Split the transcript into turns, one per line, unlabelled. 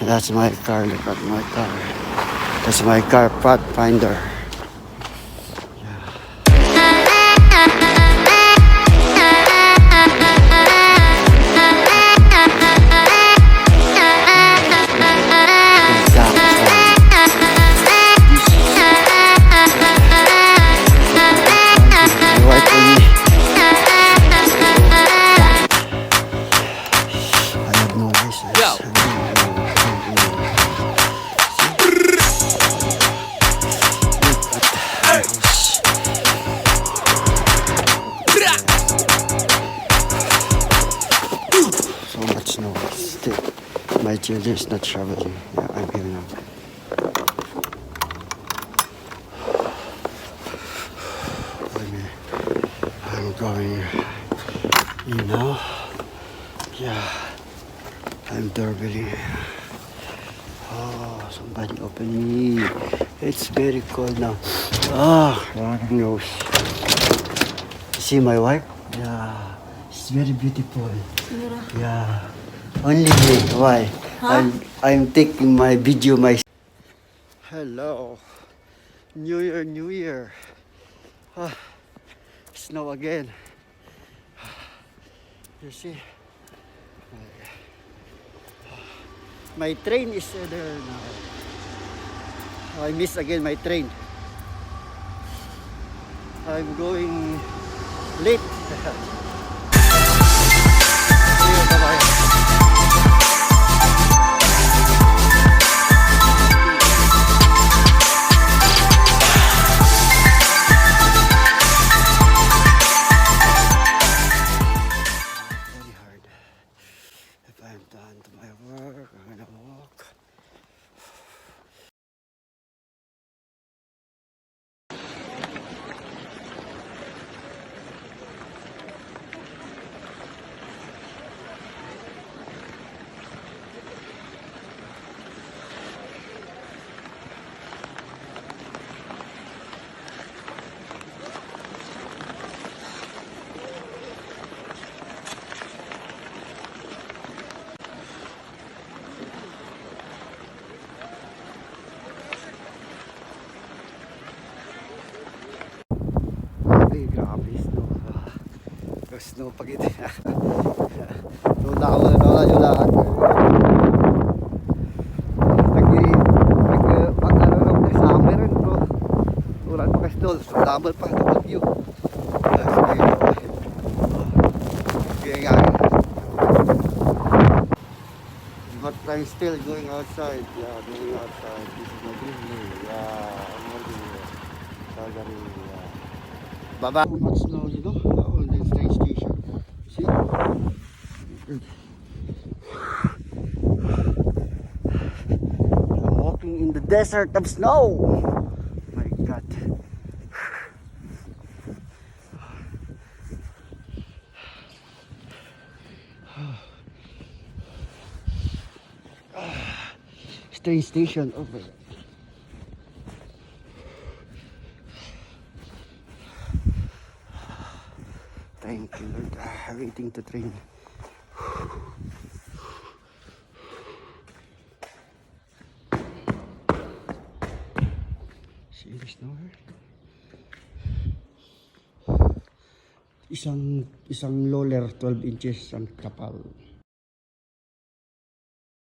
That's my car. Look at my car. That's my car, Pathfinder. My children is not traveling. Yeah, I'm here now. I'm going, you know. Yeah, I'm doorbelling. Oh, somebody open me. It's very cold now. Ah, running nose. See my wife? Yeah, she's very beautiful. Yeah. Only me. Why? Huh? I'm taking my video. Hello. New Year. Snow again. You see? My train is there now. I miss again my train. I'm going late. Bye-bye. I'm done to my work. I'm gonna walk. Grabe, snow. Snow pag ito. Nawala yung lahat. Pag-alulog na summer rin, bro. Wala pa kasi doon. Summer pa, view. But I'm still going outside. Yeah, going outside. This is my dream. Yeah, I'm working here. Calgary, yeah. Baba. So much snow, you know, on this train station. See? I'm walking in the desert of snow. My God. Train station over there. Thank you, Lord. Waiting to train. See the snow here? Isang roller 12 inches ang kapal.